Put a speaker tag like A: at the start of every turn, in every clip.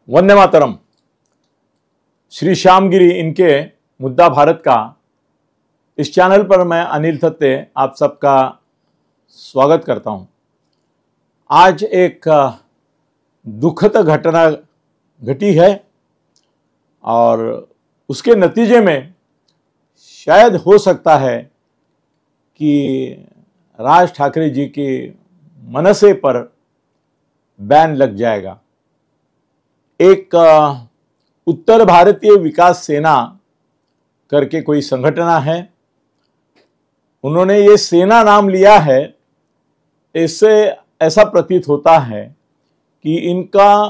A: वंदे मातरम। श्री श्यामगिरी इनके मुद्दा भारत का इस चैनल पर मैं अनिल थत्ते आप सबका स्वागत करता हूं। आज एक दुखद घटना घटी है और उसके नतीजे में शायद हो सकता है कि राज ठाकरे जी के मनसे पर बैन लग जाएगा। एक उत्तर भारतीय विकास सेना करके कोई संगठन है, उन्होंने ये सेना नाम लिया है। इससे ऐसा प्रतीत होता है कि इनका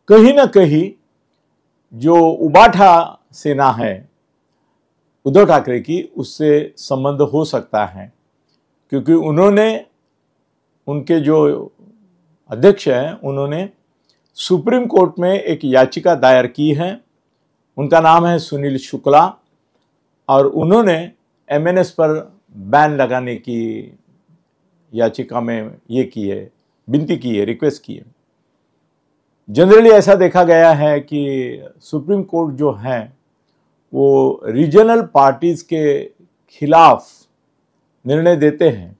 A: कहीं ना कहीं जो उबाठा सेना है उद्धव ठाकरे की, उससे संबंध हो सकता है, क्योंकि उन्होंने, उनके जो अध्यक्ष हैं, उन्होंने सुप्रीम कोर्ट में एक याचिका दायर की है। उनका नाम है सुनील शुक्ला और उन्होंने एमएनएस पर बैन लगाने की याचिका में ये की है, विनती की है, रिक्वेस्ट की है। जनरली ऐसा देखा गया है कि सुप्रीम कोर्ट जो है वो रीजनल पार्टीज के खिलाफ निर्णय देते हैं,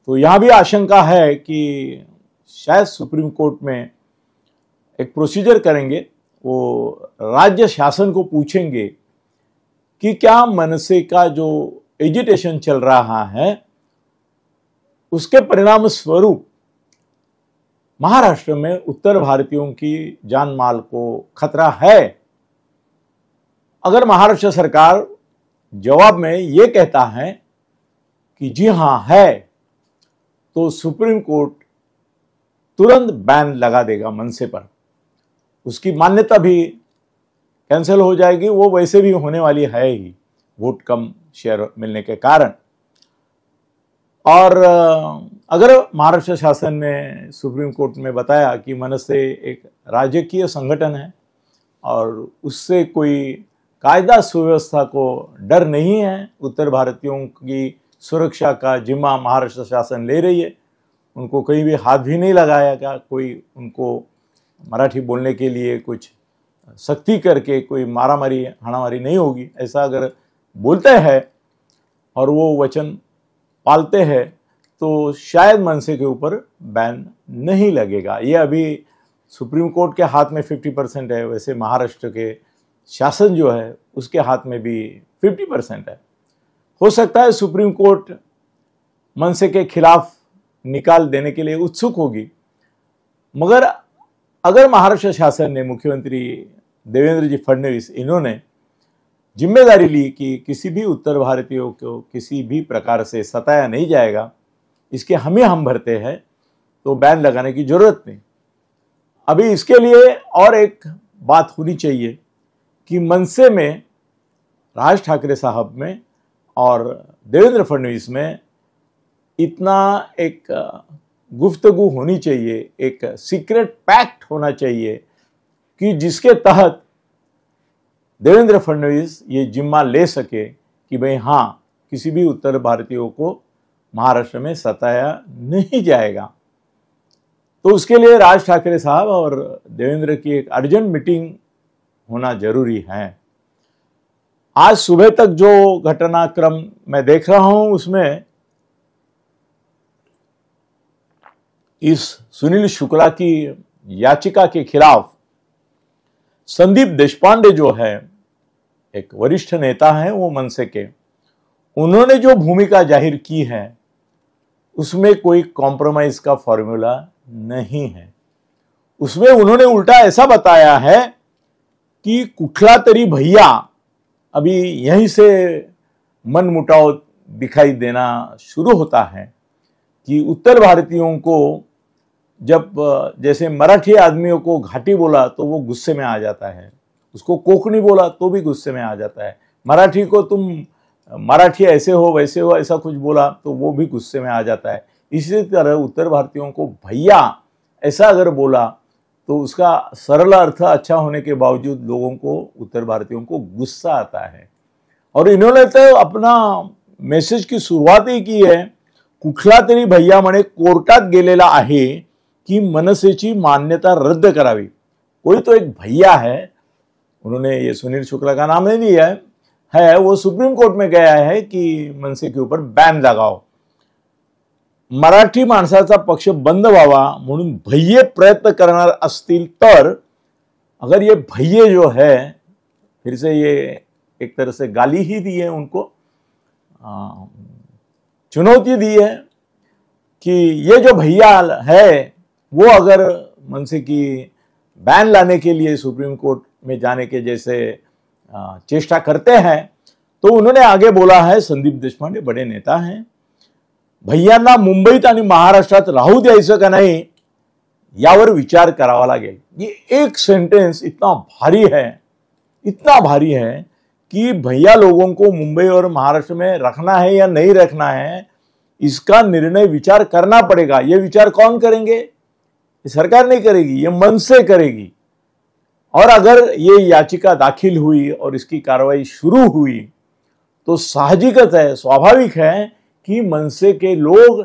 A: तो यहाँ भी आशंका है कि शायद सुप्रीम कोर्ट में एक प्रोसीजर करेंगे, वो राज्य शासन को पूछेंगे कि क्या मनसे का जो एजिटेशन चल रहा है उसके परिणाम स्वरूप महाराष्ट्र में उत्तर भारतीयों की जान माल को खतरा है। अगर महाराष्ट्र सरकार जवाब में ये कहता है कि जी हां है, तो सुप्रीम कोर्ट तुरंत बैन लगा देगा मनसे पर, उसकी मान्यता भी कैंसिल हो जाएगी। वो वैसे भी होने वाली है ही, वोट कम शेयर मिलने के कारण। और अगर महाराष्ट्र शासन ने सुप्रीम कोर्ट में बताया कि मनसे एक राजकीय संगठन है और उससे कोई कायदा सुव्यवस्था को डर नहीं है, उत्तर भारतीयों की सुरक्षा का जिम्मा महाराष्ट्र शासन ले रही है, उनको कहीं भी हाथ भी नहीं लगाया गया, कोई उनको मराठी बोलने के लिए कुछ सख्ती करके कोई मारामारी हाणामारी नहीं होगी, ऐसा अगर बोलते हैं और वो वचन पालते हैं, तो शायद मनसे के ऊपर बैन नहीं लगेगा। ये अभी सुप्रीम कोर्ट के हाथ में 50% है, वैसे महाराष्ट्र के शासन जो है उसके हाथ में भी 50% है। हो सकता है सुप्रीम कोर्ट मनसे के खिलाफ निकाल देने के लिए उत्सुक होगी, मगर अगर महाराष्ट्र शासन ने, मुख्यमंत्री देवेंद्र जी फडणवीस, इन्होंने जिम्मेदारी ली कि किसी भी उत्तर भारतीयों को किसी भी प्रकार से सताया नहीं जाएगा, इसके हम भरते हैं, तो बैन लगाने की जरूरत नहीं। अभी इसके लिए और एक बात होनी चाहिए कि मनसे में, राज ठाकरे साहब में और देवेंद्र फडणवीस में इतना एक गुफ्तगू होनी चाहिए, एक सीक्रेट पैक्ट होना चाहिए कि जिसके तहत देवेंद्र फडणवीस ये जिम्मा ले सके कि भाई हाँ, किसी भी उत्तर भारतीयों को महाराष्ट्र में सताया नहीं जाएगा। तो उसके लिए राज ठाकरे साहब और देवेंद्र की एक अर्जेंट मीटिंग होना जरूरी है। आज सुबह तक जो घटनाक्रम मैं देख रहा हूं, उसमें इस सुनील शुक्ला की याचिका के खिलाफ संदीप देशपांडे जो है, एक वरिष्ठ नेता है वो मनसे के, उन्होंने जो भूमिका जाहिर की है उसमें कोई कॉम्प्रोमाइज का फॉर्मूला नहीं है। उसमें उन्होंने उल्टा ऐसा बताया है कि कुठला तरी भैया, अभी यहीं से मनमुटाव दिखाई देना शुरू होता है कि उत्तर भारतीयों को जब जैसे मराठी आदमियों को घाटी बोला तो वो गुस्से में आ जाता है, उसको कोंकणी बोला तो भी गुस्से में आ जाता है, मराठी को तुम मराठी ऐसे हो वैसे हो ऐसा कुछ बोला तो वो भी गुस्से में आ जाता है। इसी तरह उत्तर भारतीयों को भैया ऐसा अगर बोला तो उसका सरल अर्थ अच्छा होने के बावजूद लोगों को, उत्तर भारतीयों को गुस्सा आता है। और इन्होंने तो अपना मेसेज की सुरुवात ही की है, कुठला तरी भैया म्हणे कोर्टात गेलेला आहे की मनसेची मान्यता रद्द करावी। कोई तो एक भैया है, उन्होंने ये सुनील शुक्ला का नाम नहीं दिया है, वो सुप्रीम कोर्ट में गया है कि मनसे के ऊपर बैन लगाओ. मराठी माणसाचा पक्ष बंद व्हावा म्हणून भैये प्रयत्न करणार असतील तर, अगर ये भैये जो है, फिर से ये एक तरह से गाली ही दी है उनको, चुनौती दी है कि ये जो भैया है वो अगर मनसे की बैन लाने के लिए सुप्रीम कोर्ट में जाने के जैसे चेष्टा करते हैं, तो उन्होंने आगे बोला है, संदीप देशपांडे बड़े नेता हैं, भैयांना मुंबईत आणि महाराष्ट्रात राहू द्यायचं का नाही यावर विचार करावा लागेल. ये एक सेंटेंस इतना भारी है कि भैया लोगों को मुंबई और महाराष्ट्र में रखना है या नहीं रखना है, इसका निर्णय विचार करना पड़ेगा. ये विचार कौन करेंगे? ये सरकार नहीं करेगी, ये मन से करेगी. और अगर ये याचिका दाखिल हुई और इसकी कार्रवाई शुरू हुई तो साहजिकत है, स्वाभाविक है कि मनसे के लोग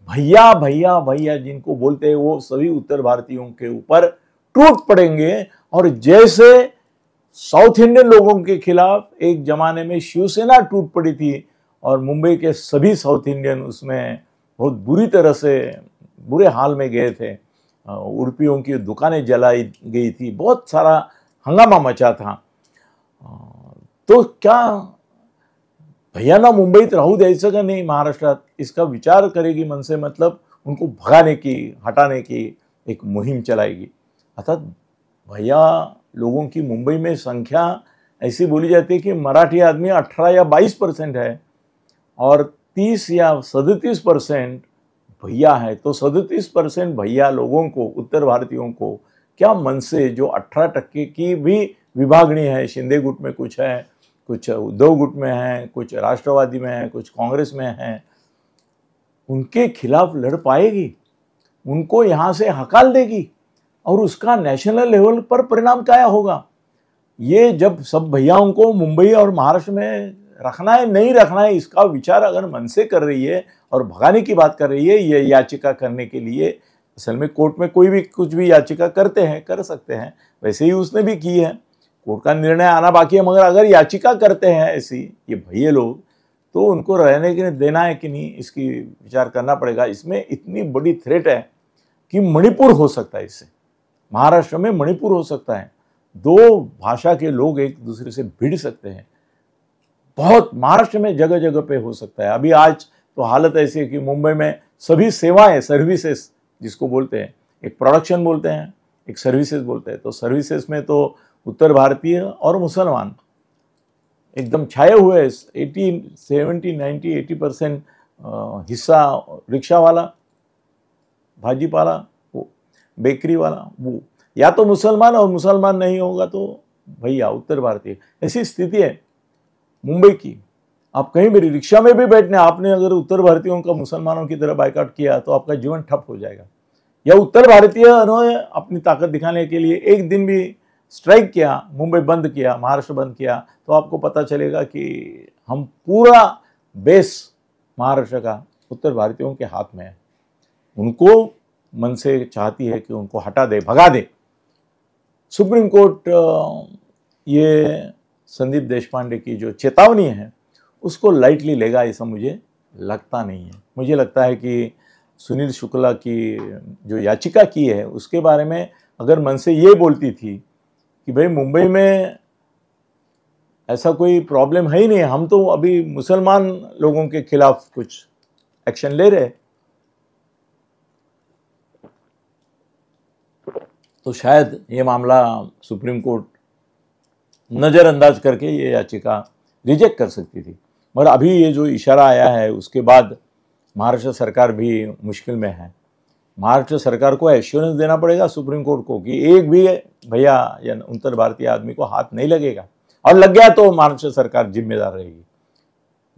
A: भैया भैया भैया जिनको बोलते हैं वो सभी उत्तर भारतीयों के ऊपर टूट पड़ेंगे. और जैसे साउथ इंडियन लोगों के खिलाफ एक जमाने में शिवसेना टूट पड़ी थी और मुंबई के सभी साउथ इंडियन उसमें बहुत बुरी तरह से बुरे हाल में गए थे, उड़पियों की दुकानें जलाई गई थी, बहुत सारा हंगामा मचा था. तो क्या भैयांना मुंबईत राहू द्यायचं का नहीं महाराष्ट्रात, इसका विचार करेगी मनसे, मतलब उनको भगाने की, हटाने की एक मुहिम चलाएगी. अर्थात भैया लोगों की मुंबई में संख्या ऐसी बोली जाती है कि मराठी आदमी 18 या 22% है और 30 या 37% भैया है. तो 37% भैया लोगों को, उत्तर भारतीयों को, क्या मन से जो 18% की भी विभागणी है, शिंदे गुट में कुछ है, कुछ उद्धव गुट में है, कुछ राष्ट्रवादी में है, कुछ कांग्रेस में है, उनके खिलाफ लड़ पाएगी? उनको यहां से हकाल देगी? और उसका नेशनल लेवल पर परिणाम क्या होगा? ये जब सब भैयाओं को मुंबई और महाराष्ट्र में रखना है नहीं रखना है, इसका विचार अगर मन से कर रही है और भगाने की बात कर रही है, ये याचिका करने के लिए, असल में कोर्ट में कोई भी कुछ भी याचिका करते हैं, कर सकते हैं, वैसे ही उसने भी की है. कोर्ट का निर्णय आना बाकी है, मगर अगर याचिका करते हैं ऐसी ये भैये लोग, तो उनको रहने के लिए देना है कि नहीं, इसकी विचार करना पड़ेगा. इसमें इतनी बड़ी थ्रेट है कि मणिपुर हो सकता है, इससे महाराष्ट्र में मणिपुर हो सकता है. 2 भाषा के लोग एक दूसरे से भिड़ सकते हैं. बहुत महाराष्ट्र में जगह जगह पे हो सकता है. अभी आज तो हालत ऐसी है कि मुंबई में सभी सेवाएं, सर्विसेज जिसको बोलते हैं, एक प्रोडक्शन बोलते हैं, एक सर्विसेज बोलते हैं. तो सर्विसेज में तो उत्तर भारतीय और मुसलमान एकदम छाए हुए हैं. 70, 90, 80% हिस्सा रिक्शा वाला, भाजीपाला, वो बेकरी वाला, वो या तो मुसलमान, और मुसलमान नहीं होगा तो भैया उत्तर भारतीय. ऐसी स्थिति है मुंबई की. आप कहीं भी रिक्शा में भी बैठने, आपने अगर उत्तर भारतीयों का मुसलमानों की तरह बाइकआउट किया तो आपका जीवन ठप हो जाएगा. या उत्तर भारतीय ने अपनी ताकत दिखाने के लिए एक दिन भी स्ट्राइक किया, मुंबई बंद किया, महाराष्ट्र बंद किया, तो आपको पता चलेगा कि हम पूरा बेस महाराष्ट्र का उत्तर भारतीयों के हाथ में है. उनको मन से चाहती है कि उनको हटा दे, भगा दे. सुप्रीम कोर्ट ये संदीप देशपांडे की जो चेतावनी है उसको लाइटली लेगा, ऐसा मुझे लगता नहीं है. मुझे लगता है कि सुनील शुक्ला की जो याचिका की है उसके बारे में अगर मन से ये बोलती थी कि भाई मुंबई में ऐसा कोई प्रॉब्लम है ही नहीं, हम तो अभी मुसलमान लोगों के खिलाफ कुछ एक्शन ले रहे, तो शायद ये मामला सुप्रीम कोर्ट नज़रअंदाज करके ये याचिका रिजेक्ट कर सकती थी. मगर अभी ये जो इशारा आया है उसके बाद महाराष्ट्र सरकार भी मुश्किल में है. महाराष्ट्र सरकार को एश्योरेंस देना पड़ेगा सुप्रीम कोर्ट को कि एक भी भैया या उत्तर भारतीय आदमी को हाथ नहीं लगेगा, और लग गया तो महाराष्ट्र सरकार जिम्मेदार रहेगी.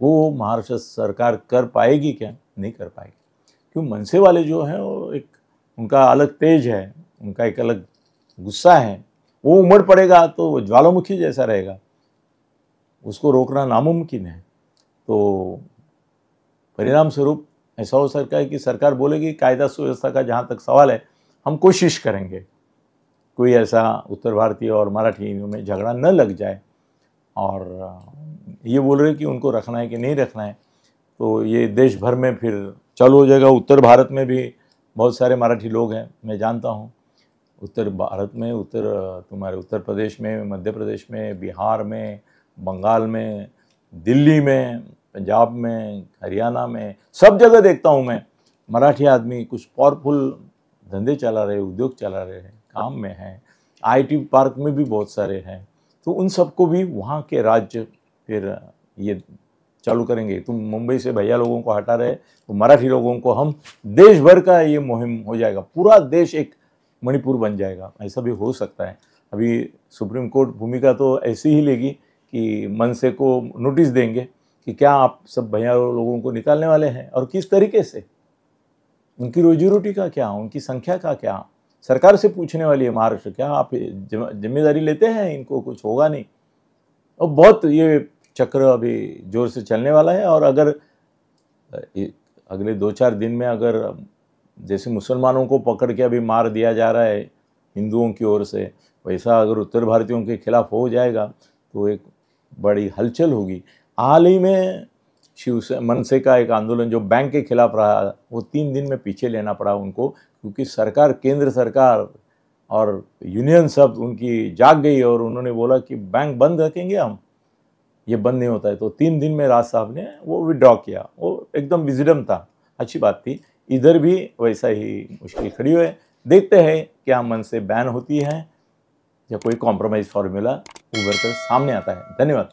A: वो महाराष्ट्र सरकार कर पाएगी क्या? नहीं कर पाएगी. क्यों? मनसे वाले जो हैं वो एक, उनका अलग तेज है, उनका एक अलग गुस्सा है. वो उमड़ पड़ेगा तो वो ज्वालामुखी जैसा रहेगा, उसको रोकना नामुमकिन है. तो परिणाम स्वरूप ऐसा हो सकता है कि सरकार बोलेगी कायदा सुव्यवस्था का जहाँ तक सवाल है हम कोशिश करेंगे, कोई ऐसा उत्तर भारतीय और मराठी में झगड़ा न लग जाए। और ये बोल रहे कि उनको रखना है कि नहीं रखना है, तो ये देश भर में फिर चालू हो जाएगा। उत्तर भारत में भी बहुत सारे मराठी लोग हैं, मैं जानता हूँ। उत्तर भारत में तुम्हारे उत्तर प्रदेश में, मध्य प्रदेश में, बिहार में, बंगाल में, दिल्ली में, पंजाब में, हरियाणा में, सब जगह देखता हूँ मैं मराठी आदमी कुछ पावरफुल धंधे चला रहे, उद्योग चला रहे हैं, काम में हैं। आईटी पार्क में भी बहुत सारे हैं। तो उन सबको भी वहाँ के राज्य फिर ये चालू करेंगे। तुम मुंबई से भैया लोगों को हटा रहे तो मराठी लोगों को हम, देश भर का ये मुहिम हो जाएगा, पूरा देश एक मणिपुर बन जाएगा। ऐसा भी हो सकता है। अभी सुप्रीम कोर्ट भूमिका तो ऐसी ही लेगी कि मनसे को नोटिस देंगे कि क्या आप सब भैया लोगों को निकालने वाले हैं और किस तरीके से, उनकी रोजी रोटी का क्या, उनकी संख्या का क्या। सरकार से पूछने वाली है महाराष्ट्र, क्या आप जिम्मेदारी लेते हैं, इनको कुछ होगा नहीं। और बहुत ये चक्र अभी जोर से चलने वाला है। और अगर अगले 2-4 दिन में अगर जैसे मुसलमानों को पकड़ के अभी मार दिया जा रहा है हिंदुओं की ओर से, वैसा अगर उत्तर भारतीयों के खिलाफ हो जाएगा तो एक बड़ी हलचल होगी। हाल ही में मनसे का एक आंदोलन जो बैंक के खिलाफ रहा, वो 3 दिन में पीछे लेना पड़ा उनको, क्योंकि सरकार, केंद्र सरकार और यूनियन सब उनकी जाग गई और उन्होंने बोला कि बैंक बंद रखेंगे हम, ये बंद नहीं होता है। तो 3 दिन में राज साहब ने वो विड्रॉ किया। वो एकदम विजडम था, अच्छी बात थी। इधर भी वैसा ही मुश्किल खड़ी हुई है। देखते हैं क्या मन से बैन होती है या कोई कॉम्प्रोमाइज़ फॉर्मूला उभर कर सामने आता है। धन्यवाद।